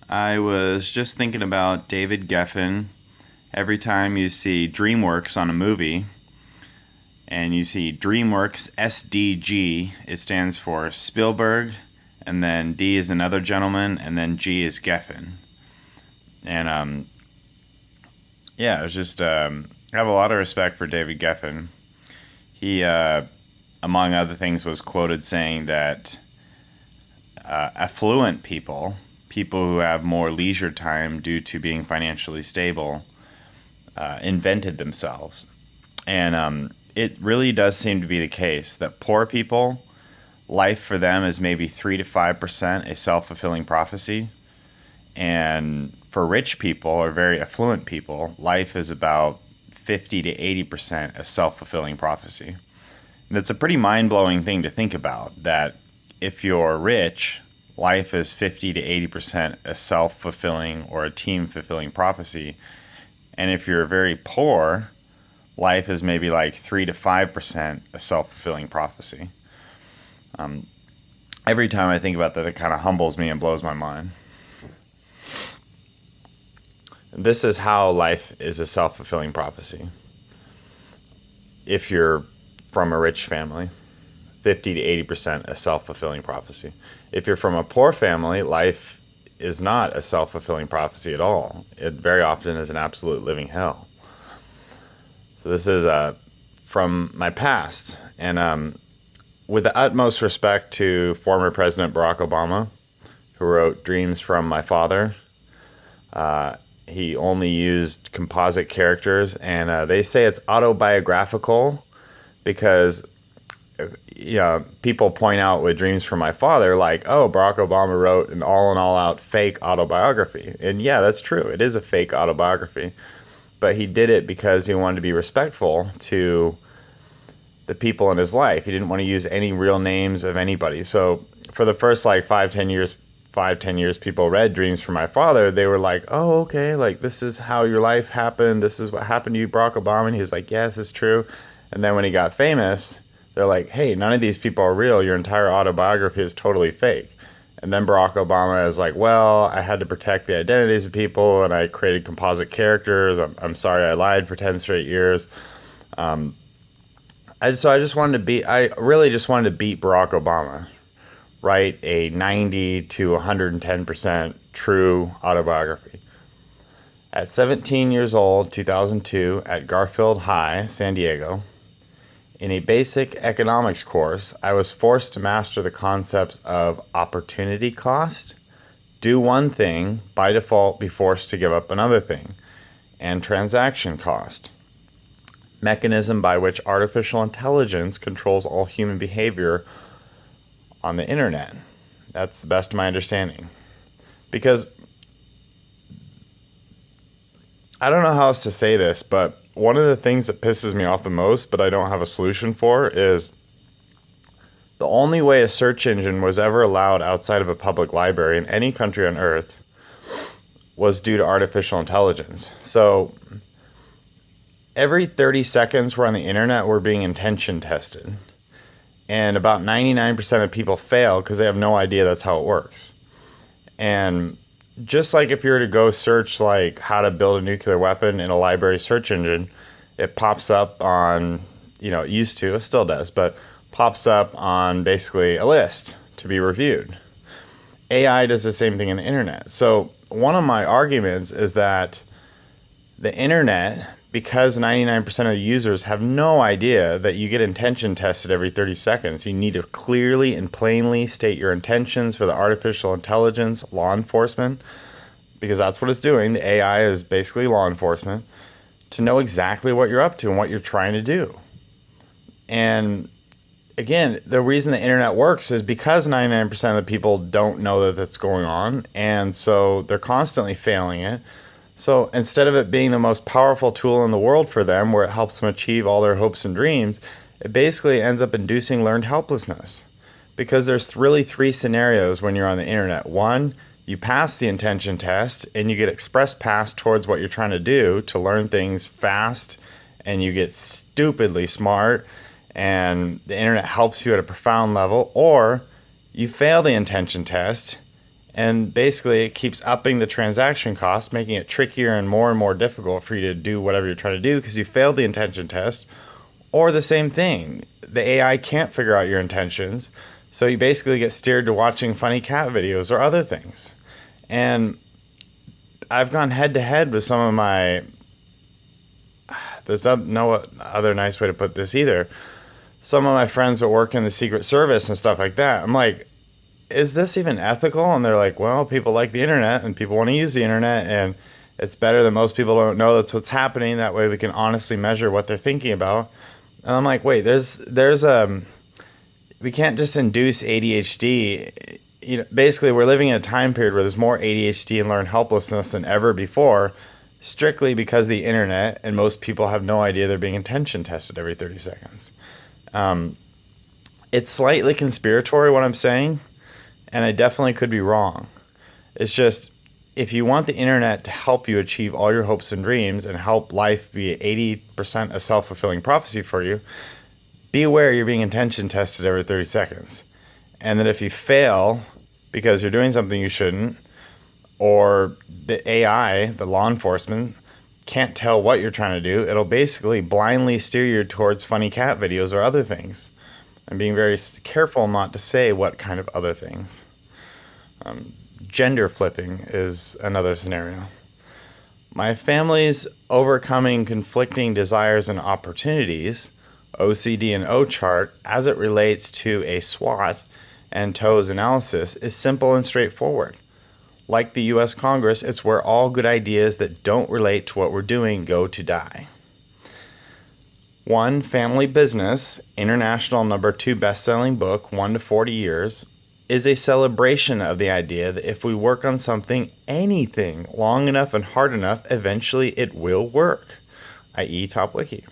I was just thinking about David Geffen. Every time you see Dreamworks on a movie and you see Dreamworks SDG, it stands for Spielberg, and then D is another gentleman, and then G is Geffen. And yeah, it was just I have a lot of respect for David Geffen. He, among other things, was quoted saying that affluent people, people who have more leisure time due to being financially stable, invented themselves. And it really does seem to be the case that poor people, life for them is maybe 3 to 5% a self-fulfilling prophecy. And for rich people or very affluent people, life is about 50 to 80% a self-fulfilling prophecy. And it's a pretty mind-blowing thing to think about, that if you're rich, life is 50 to 80% a self-fulfilling or a team-fulfilling prophecy. And if you're very poor, life is maybe like 3 to 5% a self-fulfilling prophecy. Every time I think about that, it kind of humbles me and blows my mind. This is how life is a self-fulfilling prophecy. If you're from a rich family, 50 to 80% a self-fulfilling prophecy. If you're from a poor family, life is not a self-fulfilling prophecy at all. It very often is an absolute living hell. So this is from my past. And with the utmost respect to former President Barack Obama, who wrote Dreams from My Father, he only used composite characters, and they say it's autobiographical because people point out with Dreams from My Father, like, oh, Barack Obama wrote an all in all out fake autobiography. And yeah, that's true. It is a fake autobiography. But he did it because he wanted to be respectful to the people in his life. He didn't want to use any real names of anybody. So for the first like 5-10 years people read Dreams from My Father, they were like, oh, okay, like this is how your life happened. This is what happened to you, Barack Obama. And he was like, yes, it's true. And then when he got famous, they're like, hey, none of these people are real. Your entire autobiography is totally fake. And then Barack Obama is like, well, I had to protect the identities of people, and I created composite characters. I'm sorry I lied for 10 straight years. I really just wanted to beat Barack Obama, write a 90 to 110% true autobiography. At 17 years old, 2002, at Garfield High, San Diego, in a basic economics course, I was forced to master the concepts of opportunity cost, do one thing, by default be forced to give up another thing, and transaction cost, mechanism by which artificial intelligence controls all human behavior on the internet. That's the best of my understanding. Because I don't know how else to say this, but one of the things that pisses me off the most, but I don't have a solution for, is the only way a search engine was ever allowed outside of a public library in any country on earth was due to artificial intelligence. So every 30 seconds we're on the internet, we're being intention tested. And about 99% of people fail because they have no idea that's how it works. And just like if you were to go search like how to build a nuclear weapon in a library search engine, it pops up on, it used to, it still does, but pops up on basically a list to be reviewed. AI does the same thing in the internet. So one of my arguments is that the internet, because 99% of the users have no idea that you get intention tested every 30 seconds, you need to clearly and plainly state your intentions for the artificial intelligence, law enforcement, because that's what it's doing. The AI is basically law enforcement, to know exactly what you're up to and what you're trying to do. And again, the reason the internet works is because 99% of the people don't know that that's going on, and so they're constantly failing it. So instead of it being the most powerful tool in the world for them, where it helps them achieve all their hopes and dreams, it basically ends up inducing learned helplessness. Because there's really 3 scenarios when you're on the internet. One, you pass the intention test and you get express pass towards what you're trying to do to learn things fast, and you get stupidly smart, and the internet helps you at a profound level. Or you fail the intention test And basically, it keeps upping the transaction cost, making it trickier and more difficult for you to do whatever you're trying to do because you failed the intention test. Or the same thing, the AI can't figure out your intentions, so you basically get steered to watching funny cat videos or other things. And I've gone head to head with some of my, there's no other nice way to put this either, some of my friends that work in the Secret Service and stuff like that. I'm like, is this even ethical? And they're like, well, people like the internet and people want to use the internet, and it's better that most people don't know that's what's happening. That way we can honestly measure what they're thinking about. And I'm like, wait, we can't just induce ADHD. Basically, we're living in a time period where there's more ADHD and learned helplessness than ever before, strictly because of the internet, and most people have no idea they're being attention tested every 30 seconds. It's slightly conspiratorial what I'm saying, and I definitely could be wrong. It's just, if you want the internet to help you achieve all your hopes and dreams and help life be 80% a self-fulfilling prophecy for you, be aware you're being attention tested every 30 seconds. And that if you fail because you're doing something you shouldn't, or the AI, the law enforcement, can't tell what you're trying to do, it'll basically blindly steer you towards funny cat videos or other things. I'm being very careful not to say what kind of other things. Gender flipping is another scenario. My family's overcoming conflicting desires and opportunities, OCD and O-chart, as it relates to a SWOT and TOES analysis, is simple and straightforward. Like the US Congress, it's where all good ideas that don't relate to what we're doing go to die. 1. Family Business, international #2 best-selling book, 1 to 40 years, is a celebration of the idea that if we work on something, anything, long enough and hard enough, eventually it will work, i.e. top-Wiki.